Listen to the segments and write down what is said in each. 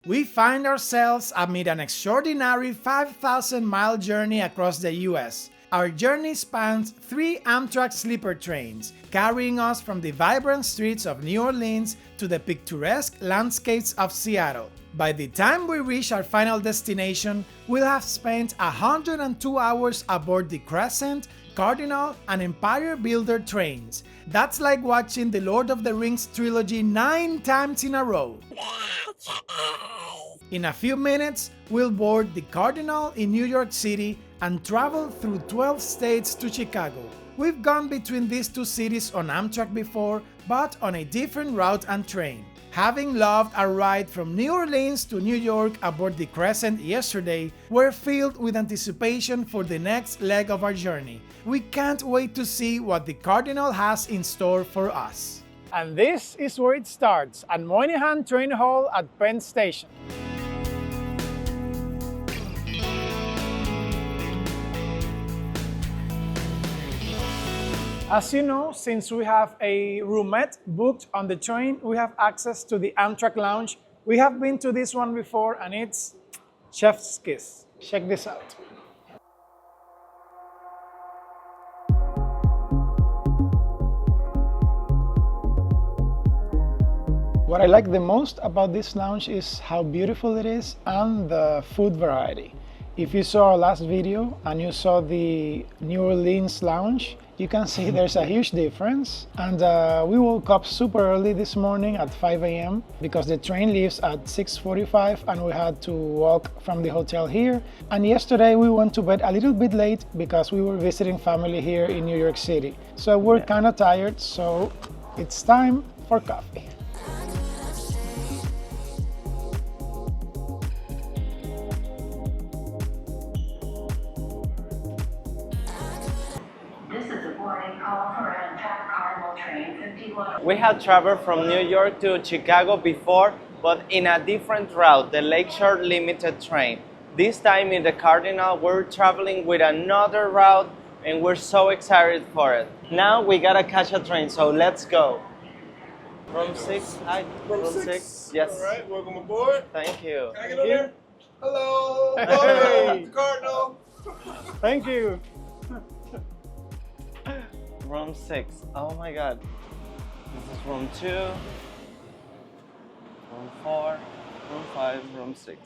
We find ourselves amid an extraordinary 5,000-mile journey across the US. Our journey spans 3 Amtrak sleeper trains, carrying us from the vibrant streets of New Orleans to the picturesque landscapes of Seattle. By the time we reach our final destination, we'll have spent 102 hours aboard the Crescent, Cardinal, and Empire Builder trains. That's like watching the Lord of the Rings trilogy 9 times in a row. In a few minutes, we'll board the Cardinal in New York City and travel through 12 states to Chicago. We've gone between these two cities on Amtrak before, but on a different route and train. Having loved our ride from New Orleans to New York aboard the Crescent yesterday, we're filled with anticipation for the next leg of our journey. We can't wait to see what the Cardinal has in store for us. And this is where it starts, at Moynihan Train Hall at Penn Station. As you know, since we have a roomette booked on the train, we have access to the Amtrak Lounge. We have been to this one before and it's chef's kiss. Check this out. What I like the most about this lounge is how beautiful it is and the food variety. If you saw our last video and you saw the New Orleans lounge, you can see there's a huge difference. And we woke up super early this morning at 5 a.m. because the train leaves at 6:45 and we had to walk from the hotel here. And yesterday we went to bed a little bit late because we were visiting family here in New York City. So we're kind of tired, so it's time for coffee. We have traveled from New York to Chicago before, but in a different route, the Lakeshore Limited train. This time in the Cardinal, we're traveling with another route and we're so excited for it. Now we gotta catch a train, so let's go. Room 6, hi. Room 6? Yes. All right, welcome aboard. Thank you. Can I get on there? Hello. Hey. Welcome to Cardinal. Thank you. Room 6, oh my God. This is room 2, room 4, room 5, room 6.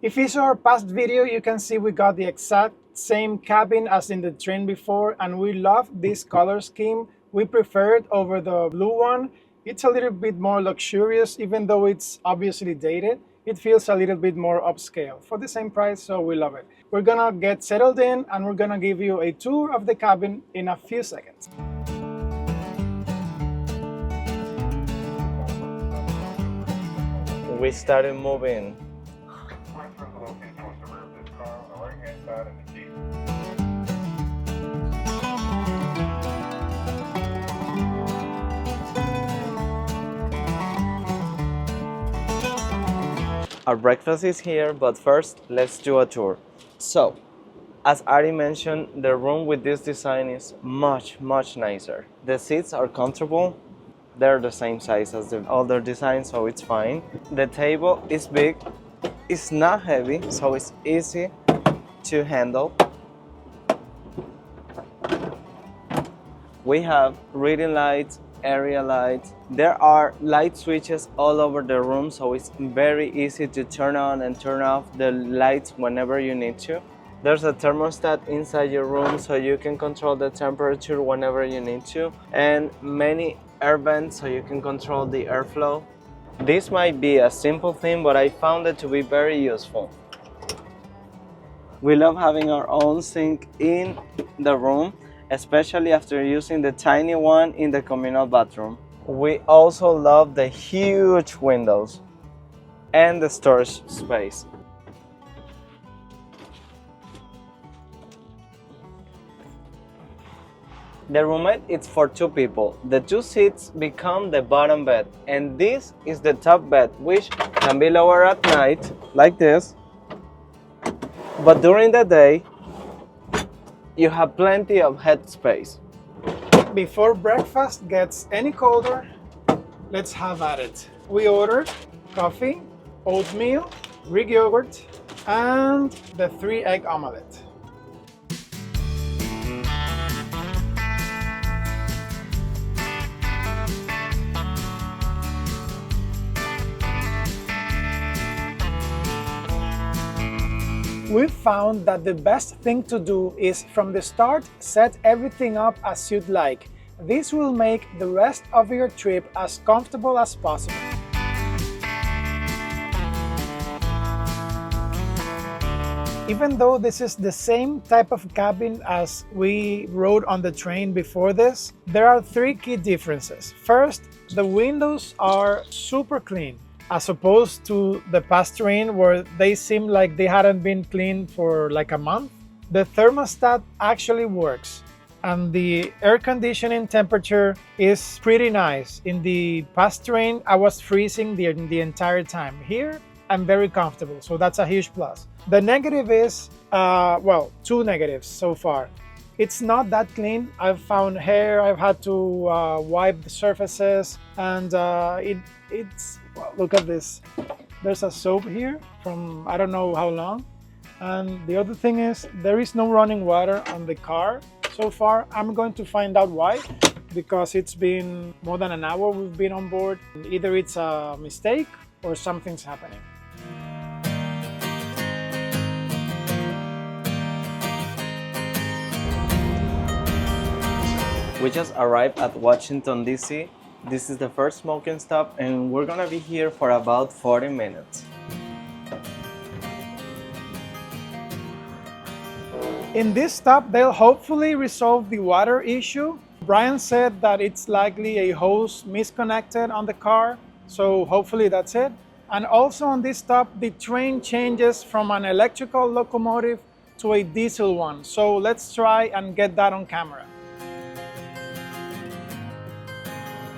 If you saw our past video, you can see we got the exact same cabin as in the train before, and we love this color scheme. We prefer it over the blue one. It's a little bit more luxurious, even though it's obviously dated. It feels a little bit more upscale for the same price, so we love it. We're gonna get settled in and we're gonna give you a tour of the cabin in a few seconds. We started moving. Our breakfast is here, but first, let's do a tour. So, as Ari mentioned, the room with this design is much nicer. The seats are comfortable. They're the same size as the older design, so it's fine. The table is big. It's not heavy, so it's easy to handle. We have reading lights, area lights. There are light switches all over the room, so it's very easy to turn on and turn off the lights whenever you need to. There's a thermostat inside your room, so you can control the temperature whenever you need to, and many air vents so you can control the airflow. This might be a simple thing, but I found it to be very useful. We love having our own sink in the room, especially after using the tiny one in the communal bathroom. We also love the huge windows and the storage space. The roomette is for 2 people. The 2 seats become the bottom bed, and this is the top bed, which can be lower at night, like this. But during the day, you have plenty of head space. before breakfast gets any colder, let's have at it. We ordered coffee, oatmeal, Greek yogurt, and the 3-egg omelette. We've found that the best thing to do is from the start set everything up as you'd like. This will make the rest of your trip as comfortable as possible. Even though this is the same type of cabin as we rode on the train before this, there are 3 key differences. First, the windows are super clean, as opposed to the past train where they seem like they hadn't been cleaned for like a month. The thermostat actually works, and the air conditioning temperature is pretty nice. In the past train, I was freezing the entire time. Here, I'm very comfortable, so that's a huge plus. The negative is, well, 2 negatives so far. It's not that clean. I've found hair, I've had to wipe the surfaces, and it's, well, look at this. There's a soap here from I don't know how long. And the other thing is, there is no running water on the car so far. I'm going to find out why, because it's been more than an hour we've been on board. Either it's a mistake or something's happening. We just arrived at Washington, D.C. This is the first smoking stop, and we're gonna be here for about 40 minutes. In this stop, they'll hopefully resolve the water issue. Brian said that it's likely a hose misconnected on the car, so hopefully that's it. And also on this stop, the train changes from an electrical locomotive to a diesel one. So let's try and get that on camera.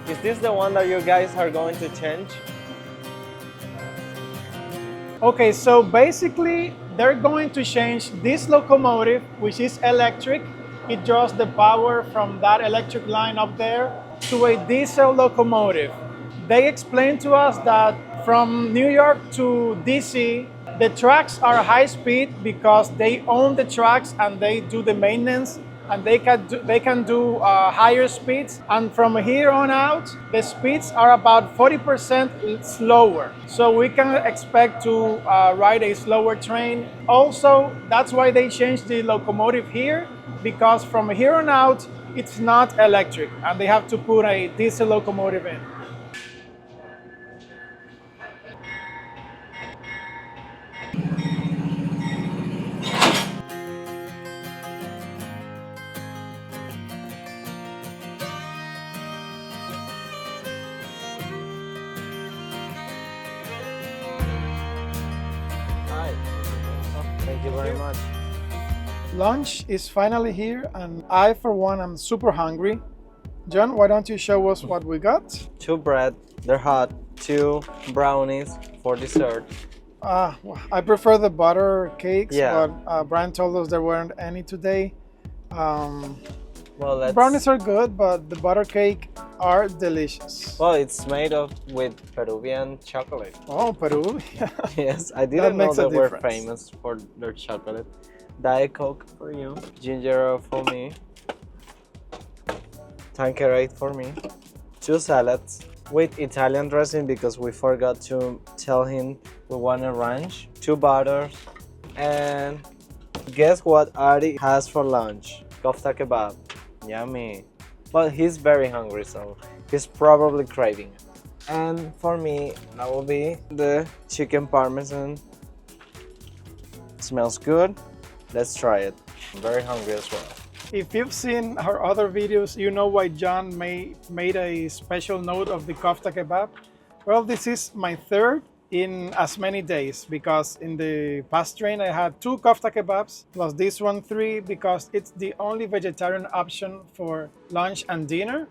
Is this the one that you guys are going to change? Okay, so basically they're going to change this locomotive, which is electric. It draws the power from that electric line up there to a diesel locomotive. They explained to us that from New York to DC, the tracks are high speed because they own the tracks and they do the maintenance, and they can do higher speeds. And from here on out, the speeds are about 40% slower. So we can expect to ride a slower train. Also, that's why they changed the locomotive here, because from here on out, it's not electric and they have to put a diesel locomotive in. Thank you very much. Lunch is finally here, and I, for one, am super hungry. John, why don't you show us what we got? 2 bread, they're hot, 2 brownies for dessert. I prefer the butter cakes, Yeah. but Brian told us there weren't any today. Well, Brownies are good, but the butter cake are delicious. Well, it's made with Peruvian chocolate. Oh, Peru. Yes, I didn't know makes a they were difference. famous for their chocolate. Diet Coke for you, ginger ale for me, Tanqueray for me, 2 salads with Italian dressing because we forgot to tell him we want a ranch, 2 butters, and guess what Ari has for lunch? Kofta kebab. Yummy. But he's very hungry, so he's probably craving it. And for me, that will be the chicken parmesan. Smells good. Let's try it. I'm very hungry as well. If you've seen our other videos, you know why John made a special note of the kofta kebab. Well, this is my 3rd in as many days, because in the past train I had 2 kofta kebabs, plus this one 3, because it's the only vegetarian option for lunch and dinner.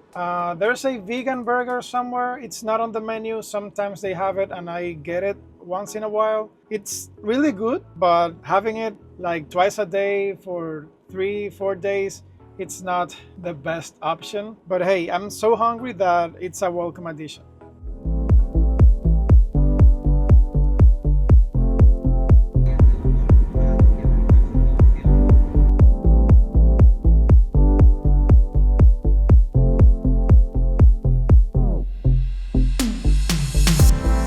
There's a vegan burger somewhere. It's not on the menu. Sometimes they have it and I get it once in a while. It's really good, but having it like twice a day for 3-4 days, it's not the best option. But hey, I'm so hungry that it's a welcome addition.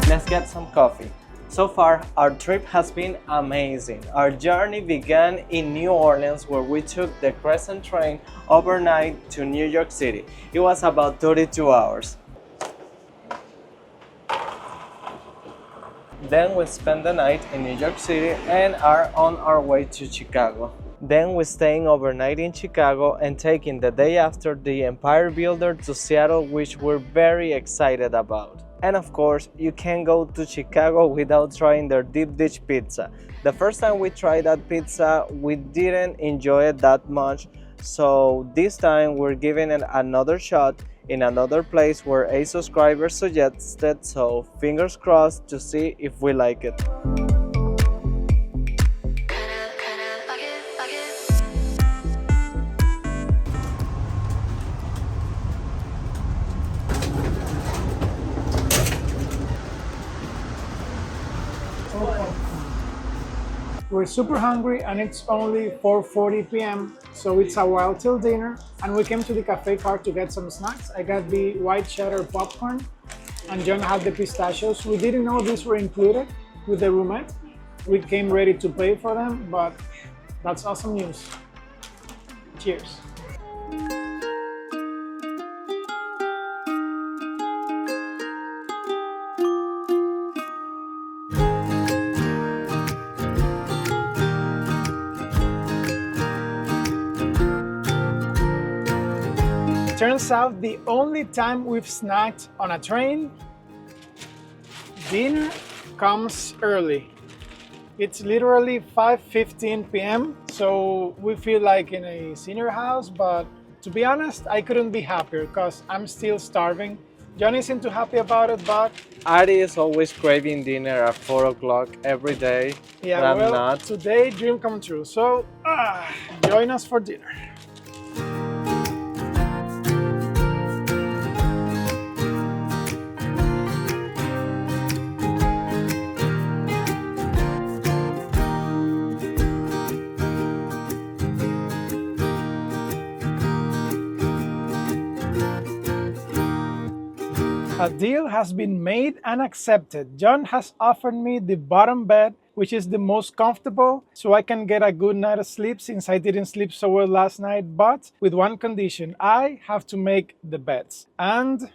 Let's get some coffee. So far, our trip has been amazing. Our journey began in New Orleans, where we took the Crescent train overnight to New York City. It was about 32 hours. Then we spent the night in New York City and are on our way to Chicago. Then we're staying overnight in Chicago and taking the day after the Empire Builder to Seattle, which we're very excited about. And of course, you can't go to Chicago without trying their deep dish pizza. The first time we tried that pizza, we didn't enjoy it that much, so this time we're giving it another shot in another place where a subscriber suggested, so fingers crossed to see if we like it. We're super hungry and it's only 4:40 p.m. so it's a while till dinner, and we came to the cafe car to get some snacks. I got the white cheddar popcorn and John had the pistachios. We didn't know these were included with the roomette. We came ready to pay for them, but that's awesome news. Cheers. Turns out the only time we've snacked on a train, dinner comes early. It's literally 5:15 p.m. so we feel like in a senior house, but to be honest, I couldn't be happier because I'm still starving. John isn't too happy about it, but Ari is always craving dinner at 4 o'clock every day, yeah, but I'm well, not. today dream come true. So join us for dinner. A deal has been made and accepted. John has offered me the bottom bed, which is the most comfortable, so I can get a good night of sleep since I didn't sleep so well last night, but with one condition: I have to make the beds. And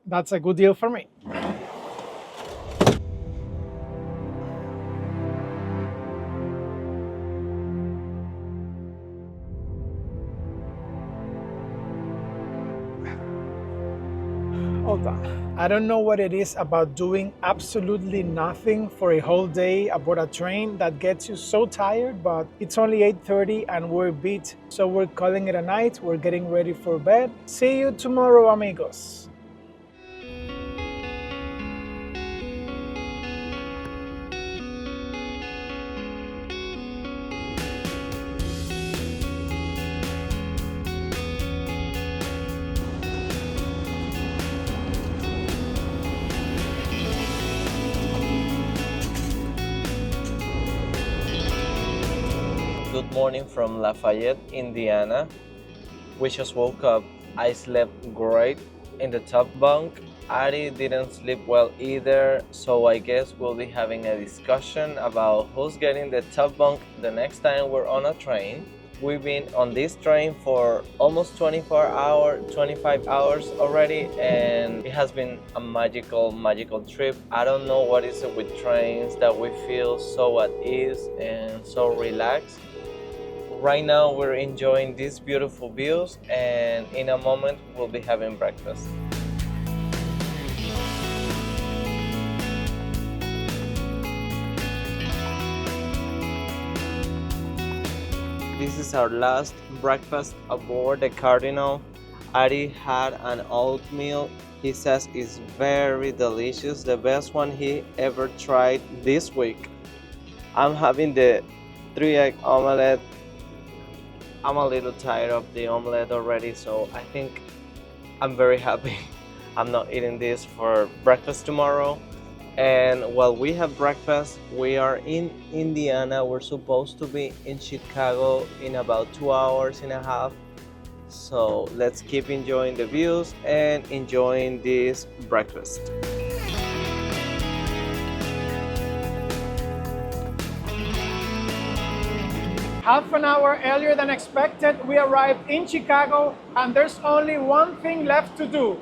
that's a good deal for me. Hold on. I don't know what it is about doing absolutely nothing for a whole day aboard a train that gets you so tired, but it's only 8:30 and we're beat. So we're calling it a night. We're getting ready for bed. See you tomorrow, amigos. Good morning from Lafayette, Indiana. We just woke up. I slept great in the top bunk. Ari didn't sleep well either, so I guess we'll be having a discussion about who's getting the top bunk the next time we're on a train. We've been on this train for almost 25 hours already, and it has been a magical trip. I don't know what is it with trains that we feel so at ease and so relaxed. Right now we're enjoying these beautiful views, and in a moment we'll be having breakfast. This is our last breakfast aboard the Cardinal. Ari had an oatmeal. He says it's very delicious, the best one he ever tried this week. I'm having the 3-egg omelette. I'm a little tired of the omelette already, so I think I'm very happy I'm not eating this for breakfast tomorrow. And while we have breakfast, we are in Indiana. We're supposed to be in Chicago in about 2 hours and a half. So let's keep enjoying the views and enjoying this breakfast. Half an hour earlier than expected, we arrived in Chicago, and there's only one thing left to do: